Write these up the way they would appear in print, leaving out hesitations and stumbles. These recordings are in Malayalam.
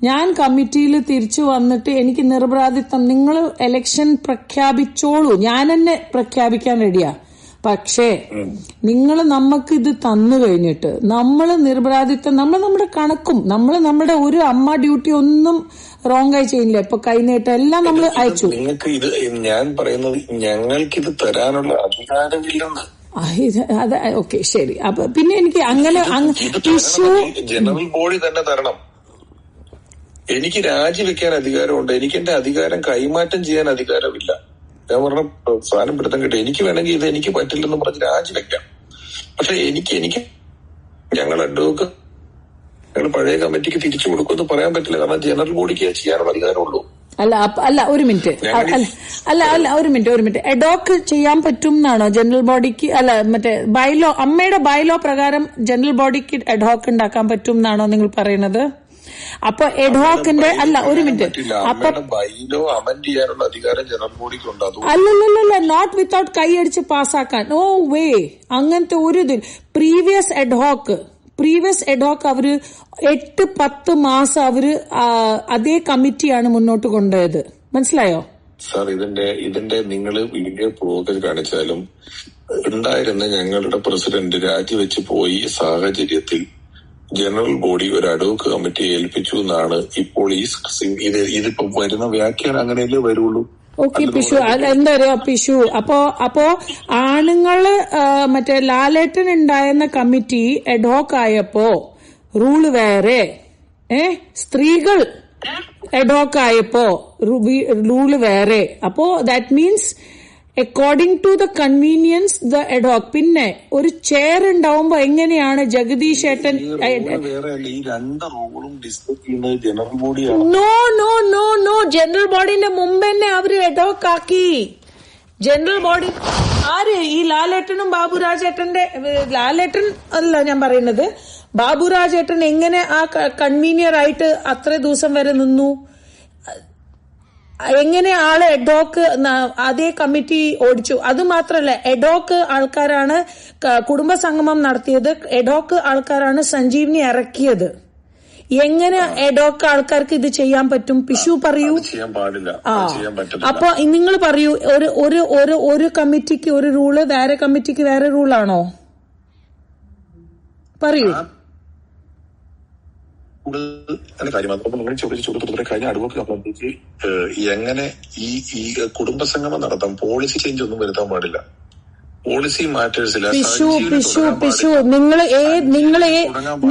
ഞാൻ കമ്മിറ്റിയിൽ തിരിച്ചു വന്നിട്ട് എനിക്ക് നിർബാധിത്വം, നിങ്ങൾ ഇലക്ഷൻ പ്രഖ്യാപിച്ചോളൂ, ഞാൻ തന്നെ പ്രഖ്യാപിക്കാൻ റെഡിയാ. പക്ഷേ നിങ്ങൾ നമുക്ക് ഇത് തന്നു കഴിഞ്ഞിട്ട് നമ്മൾ നിർബാധിത്വം, നമ്മൾ നമ്മുടെ കണക്കും, നമ്മൾ നമ്മുടെ ഒരു അമ്മ ഡ്യൂട്ടി ഒന്നും റോങ് ആയി ചെയ്യില്ല. ഇപ്പൊ കൈനീട്ടം എല്ലാം നമ്മൾ അയച്ചു. നിങ്ങൾക്ക് ഇത് ഞാൻ പറയുന്നത് ഞങ്ങൾക്കിത് തരാനുള്ള അധികാരമില്ലെന്ന്. അത് ഓക്കെ, ശരി. അപ്പൊ പിന്നെ എനിക്ക് അങ്ങനെ ജനറൽ ബോഡി തന്നെ തരണം. എനിക്ക് രാജിവെക്കാൻ അധികാരമുണ്ട്, എനിക്ക് എന്റെ അധികാരം കൈമാറ്റം ചെയ്യാൻ അധികാരമില്ല. ഞാൻ പറഞ്ഞ സാധനം പിടുത്തം കിട്ടും. എനിക്ക് വേണമെങ്കിൽ ഇത് എനിക്ക് പറ്റില്ലെന്ന് പറഞ്ഞ് രാജിവെക്കാം. പക്ഷെ എനിക്ക് ഞങ്ങൾ അഡ്വക്കേറ്റ് ഞങ്ങൾ പഴയ കമ്മിറ്റിക്ക് തിരിച്ചു കൊടുക്കുമെന്ന് പറയാൻ പറ്റില്ല. കാരണം ജനറൽ ബോഡിക്ക് ചെയ്യാനുള്ള അധികാരമുള്ളൂ. അല്ല ഒരു മിനിറ്റ് ഒരു മിനിറ്റ് എഡോക്ക് ചെയ്യാൻ പറ്റും എന്നാണോ ജനറൽ ബോഡിക്ക്? അല്ല, മറ്റേ ബൈലോ, അമ്മയുടെ ബൈലോ പ്രകാരം ജനറൽ ബോഡിക്ക് എഡോക്ക് ഉണ്ടാക്കാൻ പറ്റും എന്നാണോ നിങ്ങൾ പറയുന്നത്? അപ്പൊ എഡ്ഹോക്കിന്റെ ഒരു മിനിറ്റ്, അപ്പൊ ബൈലോ അമെന്റ് ചെയ്യാനുള്ള അധികാരം ജനറൽ ബോഡിക്കുണ്ട്. അല്ലല്ല, നോട്ട് വിത്തൗട്ട് കൈയടിച്ച് പാസ്സാക്കാൻ. ഓ വേ, അങ്ങനത്തെ ഒരു ഇത്. പ്രീവിയസ് എഡ്ഹോക്ക് അവര് 8-10 മാസം അവര് അതേ കമ്മിറ്റിയാണ് മുന്നോട്ട് കൊണ്ടുപോയത്. മനസ്സിലായോ സാർ? ഇതിന്റെ നിങ്ങൾ വീഡിയോ പ്രോഗ്രാം കാണിച്ചാലും ഉണ്ടായിരുന്ന ഞങ്ങളുടെ പ്രസിഡന്റ് രാജിവെച്ച് പോയി സാഹചര്യത്തിൽ ജനറൽ ബോഡി ഒരു അഡ്വോക്കേറ്റ് കമ്മിറ്റി ഏൽപ്പിച്ചു എന്നാണ് ഇപ്പോൾ ഇതിപ്പോ വരുന്ന വ്യാഖ്യാനം. അങ്ങനെയല്ലേ വരുള്ളൂ. ഓക്കെ പിഷു, എന്താ പറയാ പിഷു, അപ്പോ ആണുങ്ങള് മറ്റേ ലാലേട്ടൻ ഉണ്ടായിരുന്ന കമ്മിറ്റി എഡ്ഹോക്ക് ആയപ്പോ റൂള് വേറെ, സ്ത്രീകൾ എഡ്ഹോക്ക് ആയപ്പോ റൂള് വേറെ. അപ്പോ that means according to the convenience the ad hoc. പിന്നെ ഒരു ചെയർ ഉണ്ടാവുമ്പോ എങ്ങനെയാണ് ജഗദീഷ് ഏട്ടൻ? നോ ജനറൽ ബോഡിന്റെ മുമ്പ് തന്നെ അവര് എഡ്ഹോക്ക് ആക്കി. ജനറൽ ബോഡി ആര്? ഈ ലാലേട്ടനും ബാബുരാജേട്ടന്റെ, ലാലേട്ടൻ അല്ല ഞാൻ പറയുന്നത്, ബാബുരാജേട്ടൻ എങ്ങനെ ആ കൺവീനിയർ ആയിട്ട് അത്ര ദിവസം വരെ നിന്നു? എങ്ങനെ ആള് എഡ്ഹോക്ക് അതേ കമ്മിറ്റി ഓടിച്ചു? അത് മാത്രല്ല, എഡ്ഹോക്ക് ആൾക്കാരാണ് കുടുംബസംഗമം നടത്തിയത്, എഡ്ഹോക്ക് ആൾക്കാരാണ് സഞ്ജീവനി ഇറക്കിയത്. എങ്ങനെ എഡ്ഹോക്ക് ആൾക്കാർക്ക് ഇത് ചെയ്യാൻ പറ്റും? പിഷു പറയൂ. അപ്പൊ നിങ്ങൾ പറയൂ, ഒരു കമ്മിറ്റിക്ക് ഒരു റൂള്, വേറെ കമ്മിറ്റിക്ക് വേറെ റൂളാണോ? പറയൂ. കഴിഞ്ഞ അഡ്വക്കേറ്റ് എങ്ങനെ ഈ കുടുംബസംഗമം നടത്താം? പോളിസി ചേഞ്ച് ഒന്നും വരുത്താൻ പാടില്ല. പോളിസി മാറ്റേഴ്സില്ല. പിഷു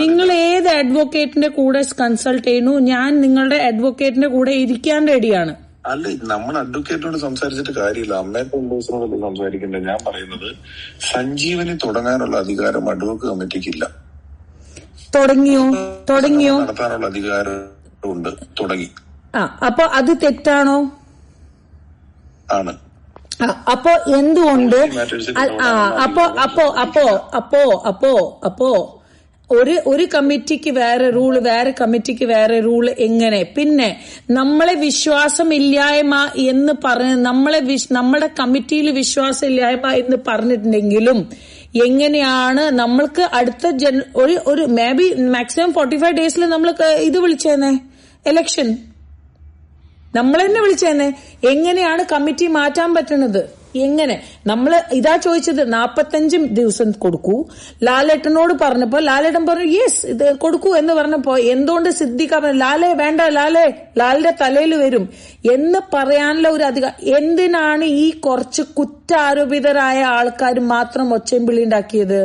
നിങ്ങൾ ഏത് അഡ്വക്കേറ്റിന്റെ കൂടെ കൺസൾട്ട് ചെയ്യുന്നു? ഞാൻ നിങ്ങളുടെ അഡ്വക്കേറ്റിന്റെ കൂടെ ഇരിക്കാൻ റെഡിയാണ്. അല്ല, നമ്മൾ അഡ്വക്കേറ്റിനോട് സംസാരിച്ചിട്ട് കാര്യമില്ല, അമ്മയുടെ ഉദ്യോഗസ്ഥനോടല്ലേ സംസാരിക്കേണ്ടത്. ഞാൻ പറയുന്നത് സഞ്ജീവനി തുടങ്ങാനുള്ള അധികാരം അഡ്വക്കേറ്റ് കമ്മിറ്റിക്കില്ല. തുടങ്ങിയോ നടത്താനുള്ള അധികാരമുണ്ട്. തുടങ്ങി. അപ്പൊ അത് തെറ്റാണോ? ആണ്. അപ്പോ എന്തുകൊണ്ട്? അപ്പോ ഒരു കമ്മിറ്റിക്ക് വേറെ റൂള്, വേറെ കമ്മിറ്റിക്ക് വേറെ റൂള് എങ്ങനെ? പിന്നെ നമ്മളെ വിശ്വാസമില്ലായ്മ എന്ന് നമ്മുടെ കമ്മിറ്റിയിൽ വിശ്വാസമില്ലായ്മ എന്ന് പറഞ്ഞിട്ടുണ്ടെങ്കിലും എങ്ങനെയാണ് നമ്മൾക്ക് അടുത്ത ഒരു മേ ബി മാക്സിമം 45 ഡേയ്സിൽ നമ്മൾ ഇത് വിളിച്ചേന്നേ, ഇലക്ഷൻ നമ്മൾ തന്നെ വിളിച്ചേന്നേ. എങ്ങനെയാണ് കമ്മിറ്റി മാറ്റാൻ പറ്റുന്നത്? എങ്ങനെ? നമ്മള് ഇതാ ചോദിച്ചത്. 45 ദിവസം കൊടുക്കൂ. ലാലേട്ടനോട് പറഞ്ഞപ്പോ ലാലേട്ടൻ പറഞ്ഞു യെസ് ഇത് കൊടുക്കൂ എന്ന് പറഞ്ഞപ്പോ എന്തുകൊണ്ട് സിദ്ദിഖ ലാലേ വേണ്ട, ലാലിന്റെ തലയിൽ വരും എന്ന് പറയാനുള്ള ഒരു അധികാരം എന്തിനാണ് ഈ കുറച്ച് കുറ്റാരോപിതരായ ആൾക്കാർ മാത്രം ഒച്ചയും വിളി ഉണ്ടാക്കിയത്?